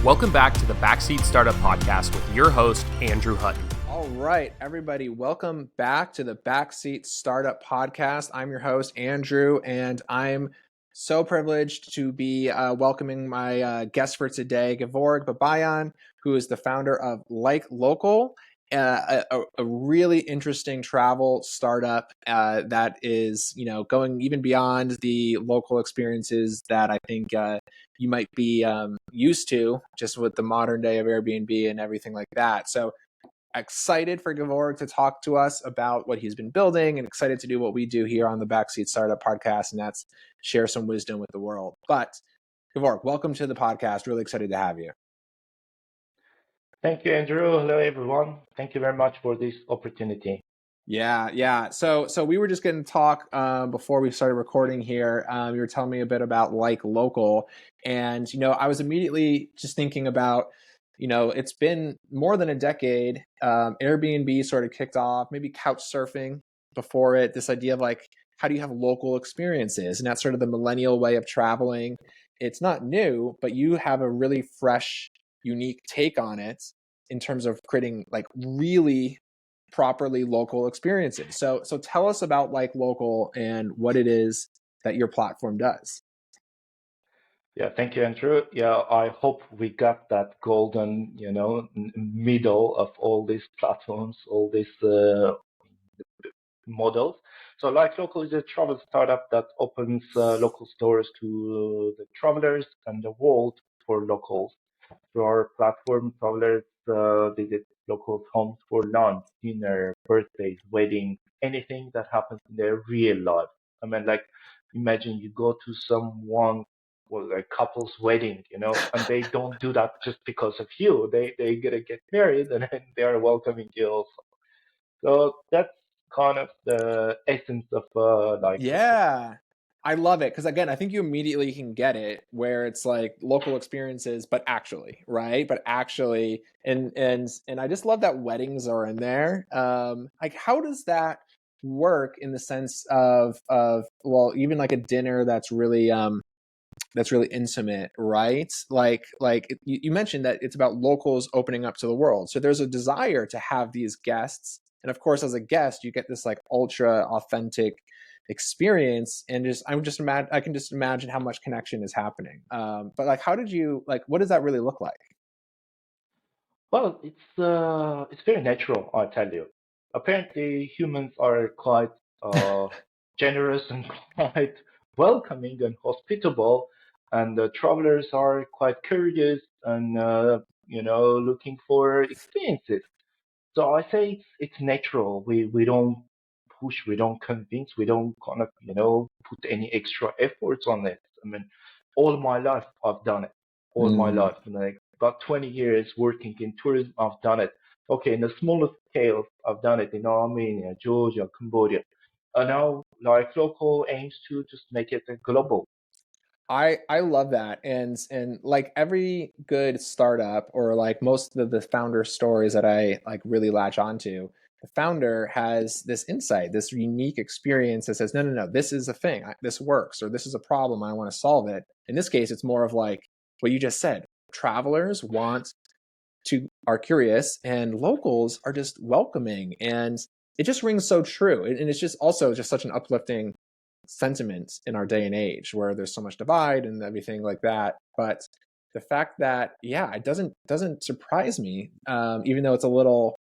Welcome back to the Backseat Startup Podcast with your host, Andrew Hutton. All right, everybody, welcome back to the Backseat Startup Podcast. I'm your host, Andrew, and I'm so privileged to be welcoming my guest for today, Gevorg Babayan, who is the founder of LikeLocal, a really interesting travel startup that is, going even beyond the local experiences that I think you might be used to just with the modern day of Airbnb and everything like that. So excited for Gevorg to talk to us about what he's been building and excited to do what we do here on the Backseat Startup Podcast, and that's share some wisdom with the world. But Gevorg, welcome to the podcast. Really excited to have you. Thank you, Andrew. Hello, everyone. Thank you very much for this opportunity. Yeah. So we were just going to talk before we started recording here. You were telling me a bit about LikeLocal, and I was immediately just thinking about, it's been more than a decade. Airbnb sort of kicked off, maybe couch surfing before it. This idea of like, how do you have local experiences, and that's sort of the millennial way of traveling. It's not new, but you have a really fresh, unique take on it in terms of creating like really properly local experiences. So tell us about LikeLocal and what it is that your platform does. Yeah, thank you, Andrew. Yeah, I hope we got that golden, middle of all these platforms, all these models. So LikeLocal is a travel startup that opens local stores to the travelers and the world for locals. Through our platform, travelers visit local homes for lunch, dinner, birthdays, weddings, anything that happens in their real life. I mean, like, imagine you go to someone, well, a couple's wedding, and they don't do that just because of you. They gonna get married, and then they are welcoming you also. So that's kind of the essence of LikeLocal. Yeah. I love it because again, I think you immediately can get it where it's like local experiences, but actually, right? But actually, and I just love that weddings are in there. Like, how does that work in the sense of well, even like a dinner that's really intimate, right? Like you mentioned that it's about locals opening up to the world. So there's a desire to have these guests, and of course, as a guest, you get this like ultra authentic experience, and I can just imagine how much connection is happening. But like, what does that really look like? Well, it's very natural, I tell you. Apparently, humans are quite uh, generous and quite welcoming and hospitable, and travelers are quite curious and looking for experiences. So I say it's natural. We don't push, we don't convince, we don't kind of put any extra efforts on it. I mean, all my life I've done it. All my Mm. life, like about 20 years working in tourism, I've done it. Okay, in the smaller scale, I've done it in Armenia, Georgia, Cambodia. And now, LikeLocal aims to just make it a global. I love that, and like every good startup or like most of the founder stories that I like really latch onto, the founder has this insight, this unique experience that says, no, this is a thing, this works, or this is a problem, I want to solve it. In this case, it's more of like what you just said. Travelers are curious, and locals are just welcoming, and it just rings so true, and it's just also just such an uplifting sentiment in our day and age where there's so much divide and everything like that. But the fact that it doesn't surprise me, even though it's a little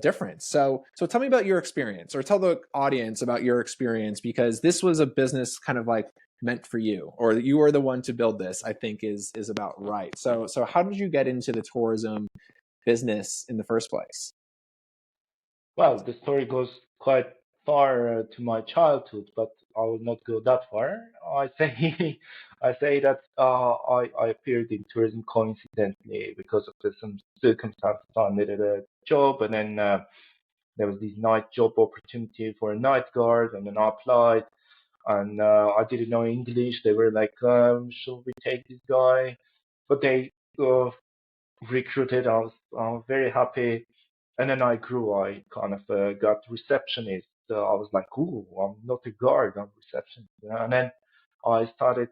different. So tell me about your experience, or tell the audience about your experience, because this was a business kind of like meant for you, or you were the one to build this, I think is about right. So how did you get into the tourism business in the first place? Well, the story goes quite far to my childhood, but I will not go that far. I say, I say that I appeared in tourism coincidentally because of some circumstances. I needed a job, and then there was this night job opportunity for a night guard, and then I applied, and I didn't know English. They were like, "Should we take this guy?" But they recruited. I was very happy, and then I grew. I kind of got receptionist. I was like, "Ooh, I'm not a guard. I'm receptionist." And then I started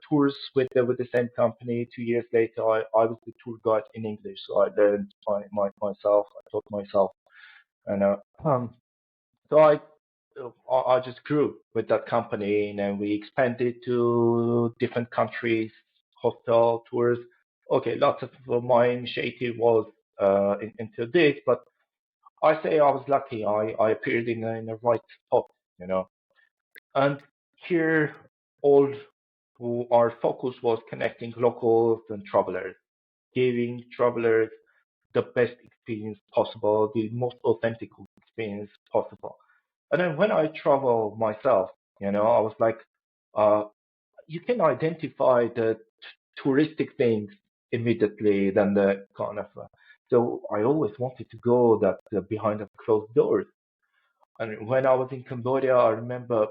tours with the same company. 2 years later, I was the tour guide in English, so I learned myself. I taught myself, and so I just grew with that company, and then we expanded to different countries, hotel tours. Okay, lots of my initiative was into this, but I say I was lucky. I appeared in the right spot, you know. And here, all who our focus was connecting locals and travelers, giving travelers the best experience possible, the most authentic experience possible. And then when I travel myself, I was like, uh, you can identify the touristic things immediately than the kind of. So I always wanted to go that behind the closed doors. And when I was in Cambodia, I remember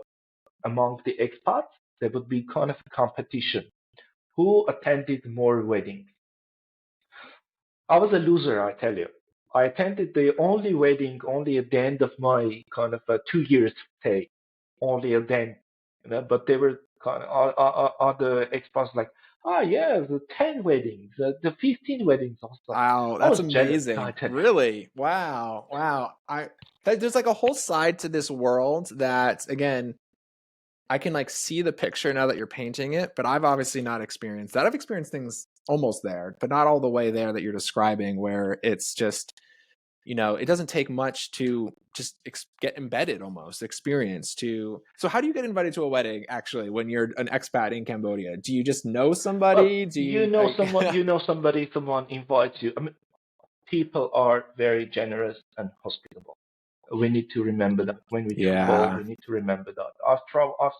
among the expats, there would be kind of a competition. Who attended more weddings? I was a loser, I tell you. I attended the only wedding only at the end of my kind of 2 years stay, only at then. But they were kind of other expats like, yeah, the 10 weddings, the 15 weddings. I was like, Wow, I that's was jealous. amazing. I tell you. Really? Wow. There's like a whole side to this world that, again, I can like see the picture now that you're painting it, but I've obviously not experienced that. I've experienced things almost there, but not all the way there that you're describing, where it's just, it doesn't take much to just get embedded, almost experience to. So how do you get invited to a wedding actually when you're an expat in Cambodia? Do you just know Well, somebody? Do you like... someone invites you. I mean, people are very generous and hospitable. We need to remember that when we travel. Yeah. We need to remember that. I've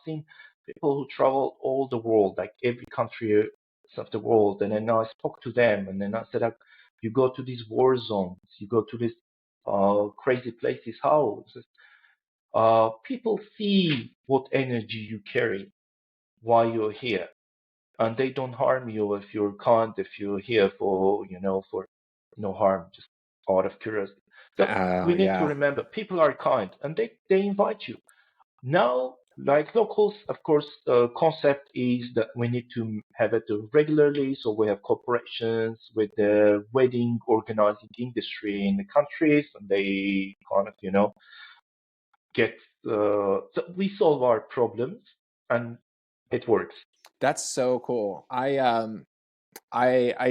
seen people who travel all the world, like every country of the world, and then I spoke to them, and then I said, like, you go to these war zones, you go to these crazy places. How? People see what energy you carry while you're here, and they don't harm you if you're kind, if you're here for for no harm, just out of curiosity. So we need to Yeah. remember people are kind and they invite you. Now, like locals, of course, the concept is that we need to have it regularly. So we have corporations with the wedding organizing industry in the countries, and they kind of, get. So we solve our problems, and it works. That's so cool. I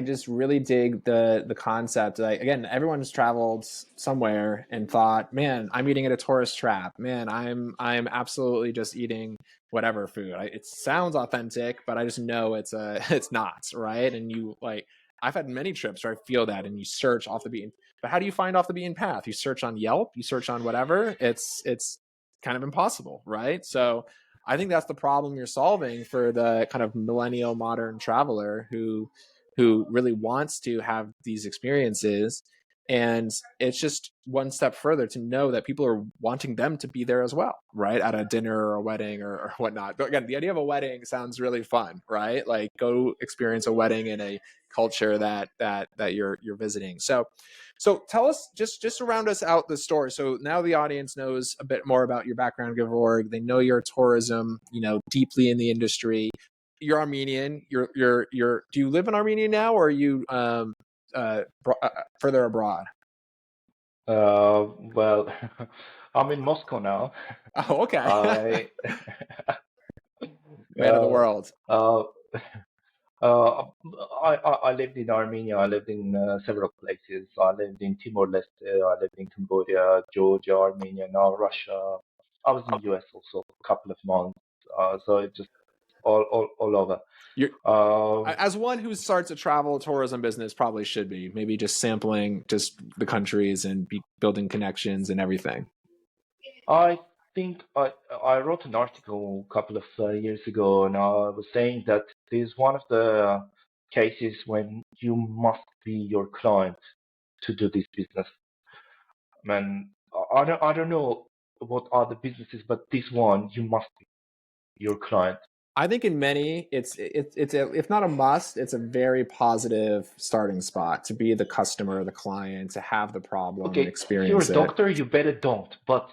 just really dig the concept. Like, again, everyone's traveled somewhere and thought, man, I'm eating at a tourist trap. Man, I'm absolutely just eating whatever food. It sounds authentic, but I just know it's not, right? And you like, I've had many trips where I feel that, and you search off the beaten. But how do you find off the beaten path? You search on Yelp, you search on whatever. It's kind of impossible, right? So I think that's the problem you're solving for the kind of millennial modern traveler who really wants to have these experiences. And it's just one step further to know that people are wanting them to be there as well, right? At a dinner or a wedding or whatnot. But again, the idea of a wedding sounds really fun, right? Like, go experience a wedding in a culture that you're visiting. So tell us, just to round us out the story. So now the audience knows a bit more about your background, Gevorg. They know you're tourism, deeply in the industry. You're Armenian. Do you live in Armenia now, or are you further abroad? Well, I'm in Moscow now. Oh, okay. I Man of the world. uh, uh, I lived in Armenia. I lived in several places. I lived in Timor-Leste. I lived in Cambodia, Georgia, Armenia, now Russia. I was in US also for a couple of months. So it's just all over. You're, Uh, as one who starts a travel tourism business, probably should be maybe just sampling just the countries and building connections and everything. I think I wrote an article a couple of years ago, and I was saying that this is one of the cases when you must be your client to do this business. Man, I don't know what other businesses, but this one you must be your client. I think in many, it's if not a must, it's a very positive starting spot to be the customer, the client, to have the problem and Okay, if you're experience a it. doctor, you better don't, but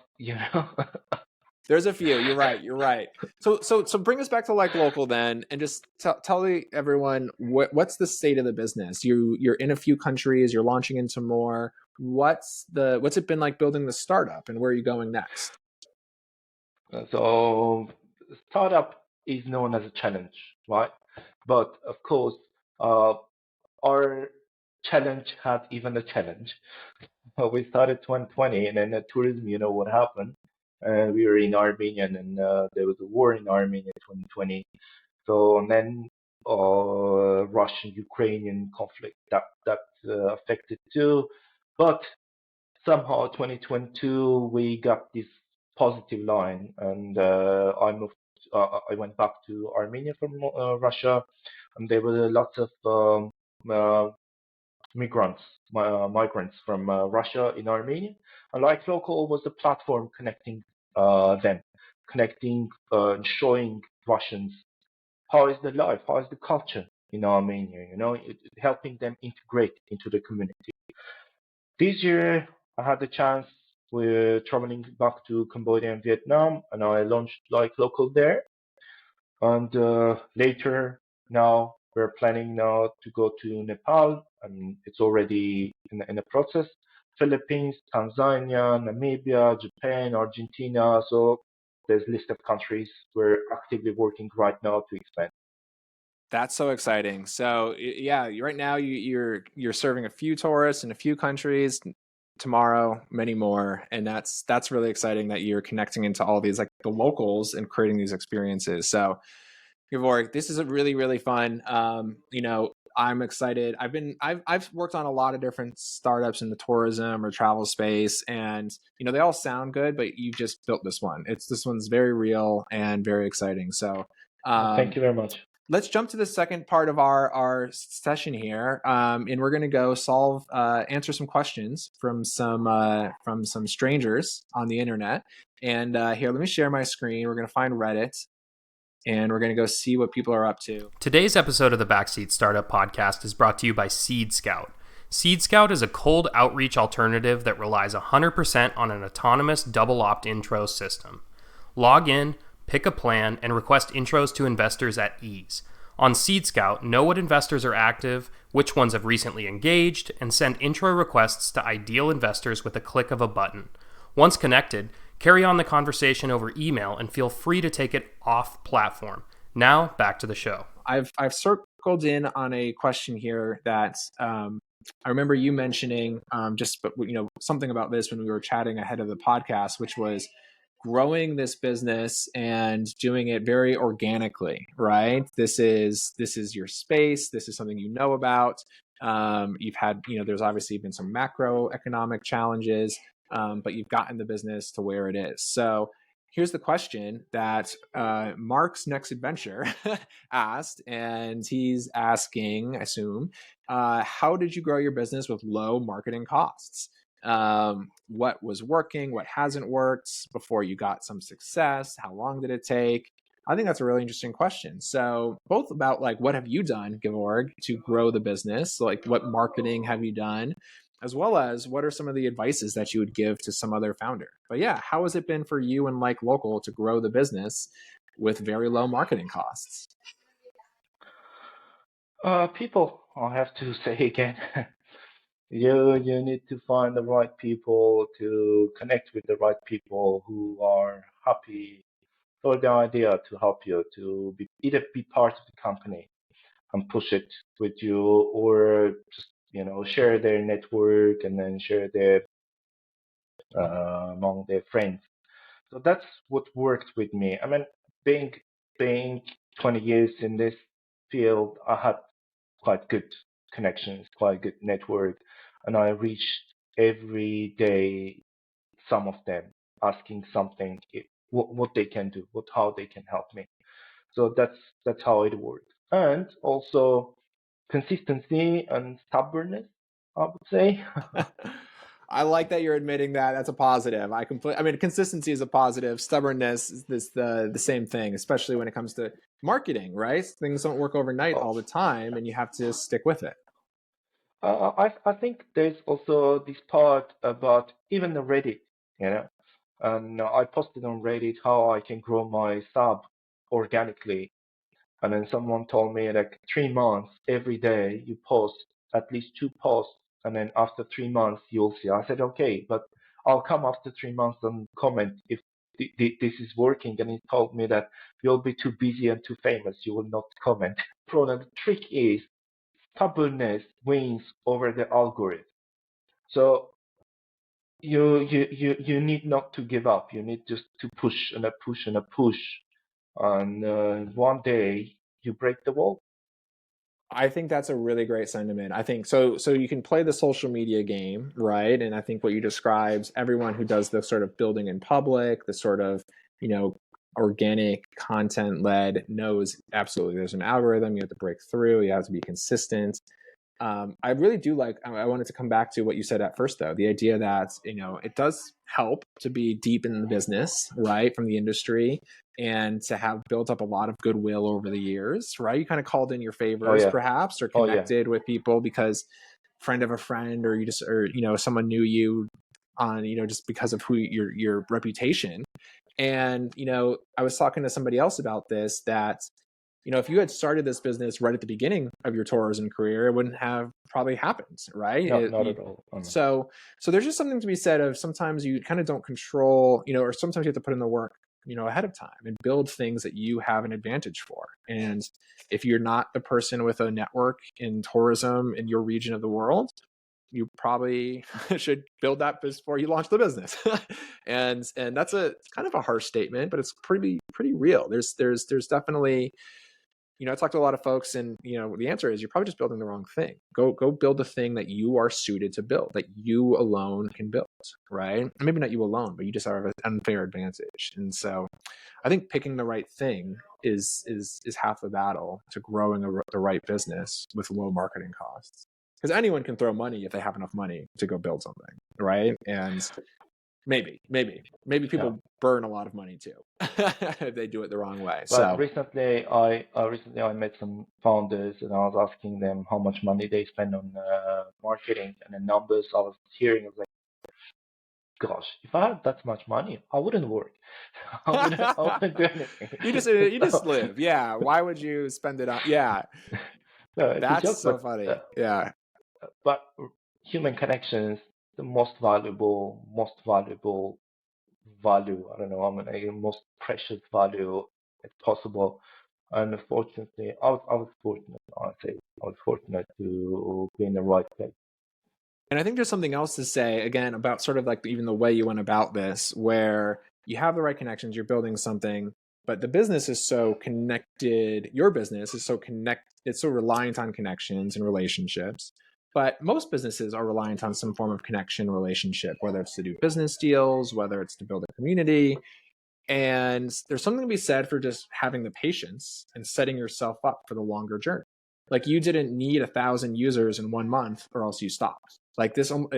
There's a few. You're right. You're right. So bring us back to LikeLocal then, and just tell everyone what's the state of the business. You're in a few countries. You're launching into more. What's it been like building the startup, and where are you going next? So startup is known as a challenge, right? But of course, uh, our challenge had even a challenge. We started 2020, and then tourism, you know what happened. We were in Armenia, and there was a war in Armenia in 2020. So and then Russian-Ukrainian conflict that affected too. But somehow 2022 we got this positive line, and I went back to Armenia from Russia, and there were lots of uh, migrants migrants from Russia in Armenia, and LikeLocal was the platform connecting them, connecting and showing Russians how is the life, how is the culture in Armenia, helping them integrate into the community. This year, I had the chance with traveling back to Cambodia and Vietnam, and I launched LikeLocal there. And later, now we're planning now to go to Nepal, and it's already in the process. Philippines, Tanzania, Namibia, Japan, Argentina. So there's a list of countries we're actively working right now to expand. That's so exciting. So yeah, right now you're serving a few tourists in a few countries. Tomorrow, many more, and that's really exciting that you're connecting into all these like the locals and creating these experiences. So, Gevorg, this is a really fun. I'm excited. I've worked on a lot of different startups in the tourism or travel space, and they all sound good, but you just built this one. This one's very real and very exciting. So, Thank you very much. let's jump to the second part of our session here, and we're going to go answer some questions from some strangers on the internet. And here, let me share my screen. We're going to find Reddit, and we're going to go see what people are up to. Today's episode of the Backseat Startup Podcast is brought to you by SeedScout. SeedScout is a cold outreach alternative that relies 100% on an autonomous double opt-intro system. Log in, pick a plan, and request intros to investors at ease. On SeedScout, know what investors are active, which ones have recently engaged, and send intro requests to ideal investors with a click of a button. Once connected, carry on the conversation over email and feel free to take it off platform. Now, back to the show. I've circled in on a question here that I remember you mentioning something about this when we were chatting ahead of the podcast, which was growing this business and doing it very organically, right? This is your space. This is something you know about. You've had, there's obviously been some macroeconomic challenges, but you've gotten the business to where it is. So here's the question that Mark's Next Adventure asked, and he's asking, I assume, how did you grow your business with low marketing costs? What was working, what hasn't worked before you got some success? How long did it take? I think that's a really interesting question. So both about like, what have you done, Gevorg, to grow the business? Like what marketing have you done? As well as what are some of the advices that you would give to some other founder? But yeah, how has it been for you and LikeLocal to grow the business with very low marketing costs? People, I have to say again, you need to find the right people to connect with the right people who are happy for the idea to help you to either be part of the company and push it with you, or just share their network and then share their among their friends. So that's what worked with me. I mean, being 20 years in this field, I had quite good connections, quite good network, and I reached every day some of them asking something, what they can do, how they can help me. So that's how it works, and also consistency and stubbornness, I would say. I like that you're admitting that. That's a positive. I mean, consistency is a positive. Stubbornness is the same thing, especially when it comes to marketing, right? Things don't work overnight all the time, and you have to stick with it. I think there's also this part about even the Reddit, you know. and I posted on Reddit how I can grow my sub organically. And then someone told me like 3 months, every day you post at least 2 posts, and then after 3 months you'll see. I said, okay, but I'll come after 3 months and comment if this is working. And he told me that you'll be too busy and too famous. You will not comment. So the trick is stubbornness wins over the algorithm. So you need not to give up. You need just to push and a push and a push, and one day you break the wall. I think that's a really great sentiment. I think so. So you can play the social media game, right? And I think what you describes everyone who does the sort of building in public, the sort of, you know, organic content led knows absolutely there's an algorithm. You have to break through. You have to be consistent. I really do like. I wanted to come back to what you said at first, though. The idea that it does help to be deep in the business, right, from the industry, and to have built up a lot of goodwill over the years, right? You kind of called in your favors, perhaps, or connected with people because friend of a friend, or someone knew you on just because of who your reputation. And I was talking to somebody else about this that if you had started this business right at the beginning of your tourism career, it wouldn't have probably happened, right? No, not at all. So there's just something to be said of sometimes you kind of don't control, or sometimes you have to put in the work, ahead of time and build things that you have an advantage for. And if you're not the person with a network in tourism in your region of the world, you probably should build that before you launch the business. and that's a kind of a harsh statement, but it's pretty real. There's definitely, I talked to a lot of folks, and the answer is you're probably just building the wrong thing. Go build the thing that you are suited to build, that you alone can build, right? And maybe not you alone, but you just have an unfair advantage. And so, I think picking the right thing is half the battle to growing the right business with low marketing costs. Because anyone can throw money if they have enough money to go build something, right? And maybe people burn a lot of money too if they do it the wrong way. But so recently I met some founders, and I was asking them how much money they spend on marketing, and the numbers I was hearing, I was like, gosh, if I had that much money, I wouldn't work. I wouldn't do anything. You just live. Yeah. Why would you spend it on? Yeah. No, that's joke, so funny. Yeah. But human connections, the most valuable value, I don't know, most precious value as possible. And unfortunately, I was fortunate, honestly. I was fortunate to be in the right place. And I think there's something else to say, again, about sort of like even the way you went about this, where you have the right connections, you're building something, but the business is so connected. Your business is it's so reliant on connections and relationships. But most businesses are reliant on some form of connection relationship, whether it's to do business deals, whether it's to build a community. And there's something to be said for just having the patience and setting yourself up for the longer journey. Like you didn't need 1,000 users in 1 month or else you stopped. Like this, from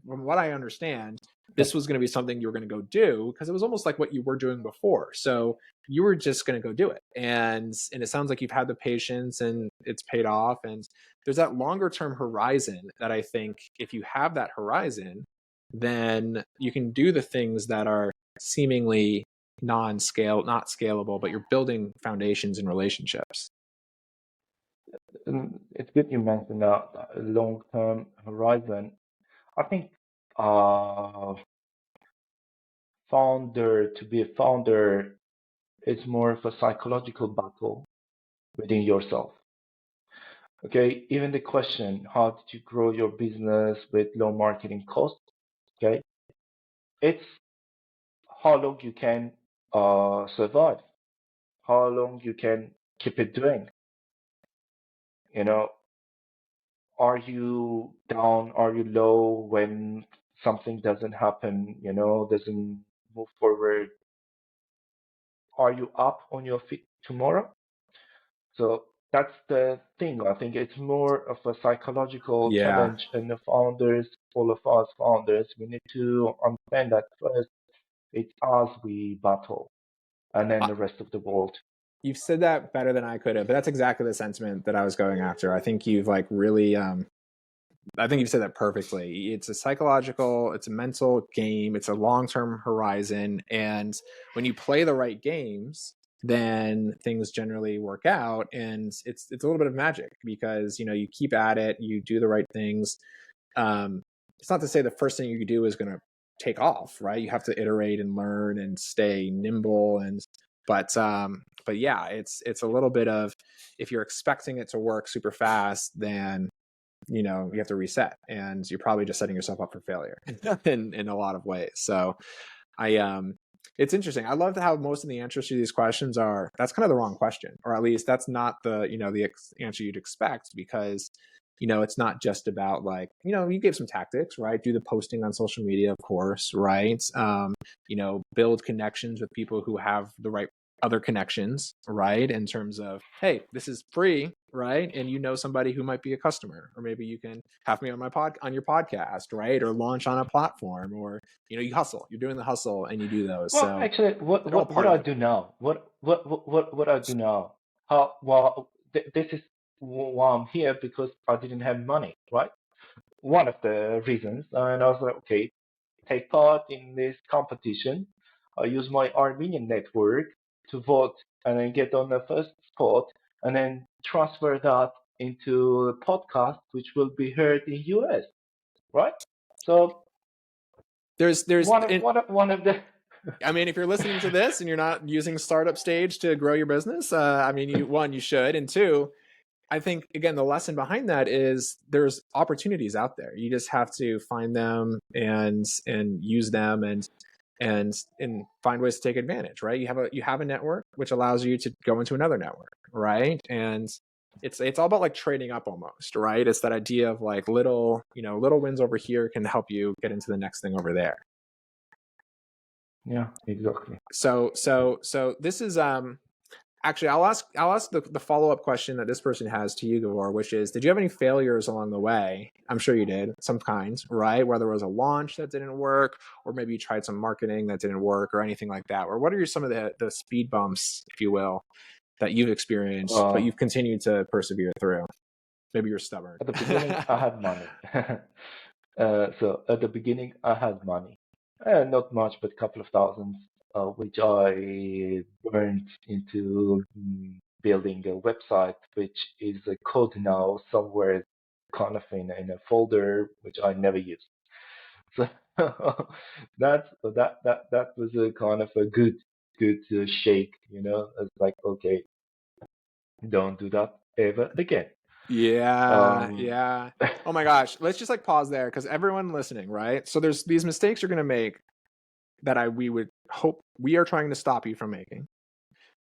what I understand, this was going to be something you were going to go do because it was almost like what you were doing before. So you were just going to go do it. And it sounds like you've had the patience and it's paid off. And there's that longer term horizon that I think if you have that horizon, then you can do the things that are seemingly not scalable, but you're building foundations and relationships. It's good you mentioned that long-term horizon. I think to be a founder is more of a psychological battle within yourself. Okay, even the question, how did you grow your business with low marketing costs? Okay, it's how long you can survive, how long you can keep it doing. Are you down? Are you low when something doesn't happen? Doesn't move forward? Are you up on your feet tomorrow? So that's the thing. I think it's more of a psychological challenge, and the founders, all of us founders, we need to understand that first it's us we battle, and then the rest of the world. You've said that better than I could have, but that's exactly the sentiment that I was going after. I think you've like really I think you've said that perfectly. It's a psychological, it's a mental game, it's a long-term horizon. And when you play the right games, then things generally work out. And it's a little bit of magic because, you keep at it, you do the right things. It's not to say the first thing you do is going to take off, right? You have to iterate and learn and stay nimble. But yeah, it's a little bit of, if you're expecting it to work super fast, then you have to reset, and you're probably just setting yourself up for failure in a lot of ways. So it's interesting. I love how most of the answers to these questions that's kind of the wrong question, or at least that's not the answer you'd expect, because it's not just about you gave some tactics, right? Do the posting on social media, of course, right? Build connections with people who have the right other connections, right? In terms of, hey, this is free, right? And somebody who might be a customer, or maybe you can have me on on your podcast, right? Or launch on a platform, or you hustle. You're doing the hustle, and you do those. Well, So actually, what I do now, what I do now, this is why I'm here, because I didn't have money, right? One of the reasons, and I was like, okay, take part in this competition. I use my Armenian network to vote and then get on the first spot, and then transfer that into a podcast which will be heard in US, right? So there's one of the I mean, if you're listening to this and you're not using StartupStage to grow your business, I mean, you should, and two, I think, again, the lesson behind that is there's opportunities out there. You just have to find them and use them, and find ways to take advantage, right? You have a network which allows you to go into another network, right? And it's all about trading up almost, right? It's that idea of little wins over here can help you get into the next thing over there. Yeah, exactly. So this is actually, I'll ask the follow-up question that this person has to you, Gevorg, which is, did you have any failures along the way? I'm sure you did, some kinds, right? Whether it was a launch that didn't work, or maybe you tried some marketing that didn't work, or anything like that. Or what are some of the speed bumps, if you will, that you've experienced, but you've continued to persevere through? Maybe you're stubborn. At the beginning, I had money. So at the beginning, I had money. Not much, but a couple of thousands, which I burned into building a website, which is a code now somewhere, kind of in a folder which I never use. So that was a kind of a good shake, It's like, okay, don't do that ever again. Yeah. Oh my gosh. Let's just pause there, because everyone listening, right? So there's these mistakes you're going to make that we would hope we are trying to stop you from making.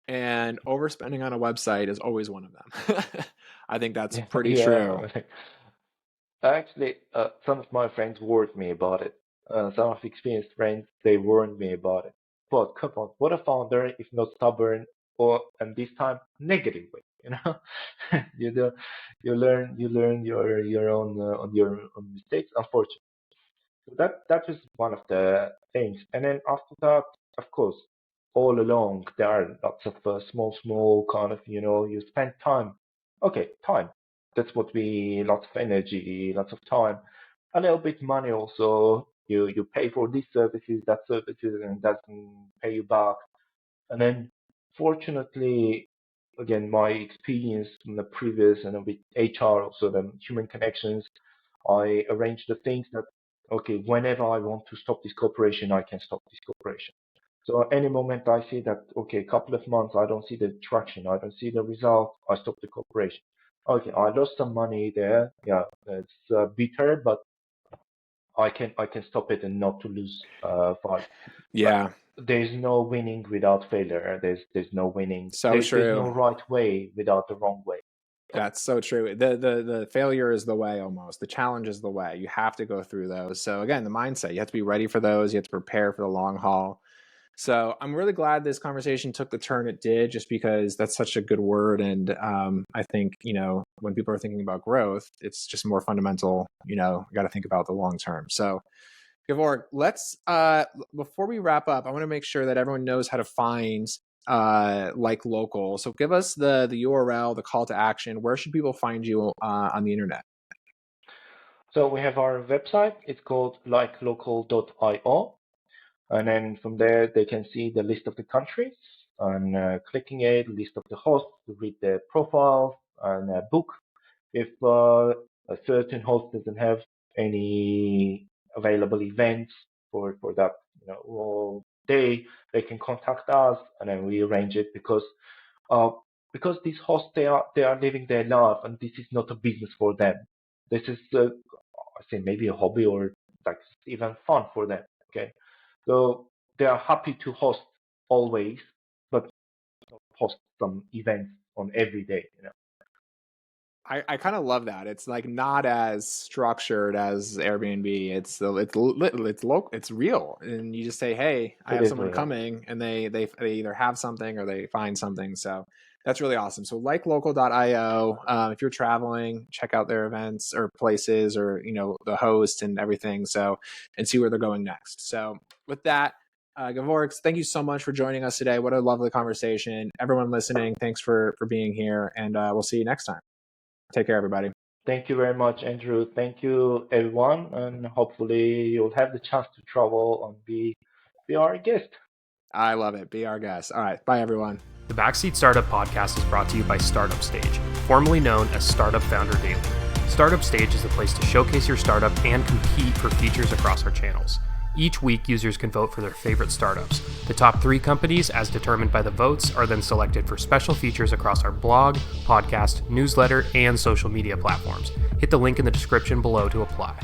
And overspending on a website is always one of them. I think that's pretty true. Actually, some of my friends warned me about it. Some of experienced friends, they warned me about it. But come on, what a founder if not stubborn, and this time negatively, you do, you learn your own on your own mistakes, unfortunately. So that was one of the things. And then after that, of course, all along there are lots of small kind of, you spend time. Okay, time. That's what lots of energy, lots of time, a little bit money also. You pay for these services, that services, and doesn't pay you back. And then, fortunately, again, my experience in the previous and with HR, also the human connections, I arranged the things that, okay, whenever I want to stop this cooperation, I can stop this cooperation. So at any moment I see that, okay, a couple of months, I don't see the traction, I don't see the result, I stop the cooperation. Okay, I lost some money there. Yeah, it's bitter, but I can stop it and not to lose fight. Yeah. But there's no winning without failure. There's no winning. So There's true. no right way without the wrong way. That's so true. The failure is the way, almost. The challenge is the way. You have to go through those. So again, the mindset, you have to be ready for those. You have to prepare for the long haul. So I'm really glad this conversation took the turn it did, just because that's such a good word. And I think, when people are thinking about growth, it's just more fundamental. You got to think about the long term. So Gevorg, let's before we wrap up, I want to make sure that everyone knows how to find LikeLocal. So give us the URL, the call to action. Where should people find you on the internet? So we have our website. It's called LikeLocal.io. And then from there, they can see the list of the countries and clicking it, list of the hosts, read their profiles and book. If a certain host doesn't have any available events for that day, they can contact us and then we arrange it uh, because these hosts they are living their life and this is not a business for them. This is I say maybe a hobby or like even fun for them. Okay, so they are happy to host always, but not host some events on every day. I kind of love that. It's like not as structured as Airbnb. It's real, and you just say, "Hey, I have someone coming," and they either have something or they find something. So that's really awesome. So LikeLocal.io. If you're traveling, check out their events or places or the host and everything. So and see where they're going next. So with that. Gevorg, thank you so much for joining us today. What a lovely conversation. Everyone listening, thanks for being here, and we'll see you next time. Take care, everybody. Thank you very much, Andrew. Thank you, everyone, and hopefully you'll have the chance to travel and be our guest. I love it. Be our guest. All right. Bye, everyone. The Backseat Startup Podcast is brought to you by StartupStage, formerly known as Startup Founder Daily. StartupStage is the place to showcase your startup and compete for features across our channels. Each week, users can vote for their favorite startups. The top 3 companies, as determined by the votes, are then selected for special features across our blog, podcast, newsletter, and social media platforms. Hit the link in the description below to apply.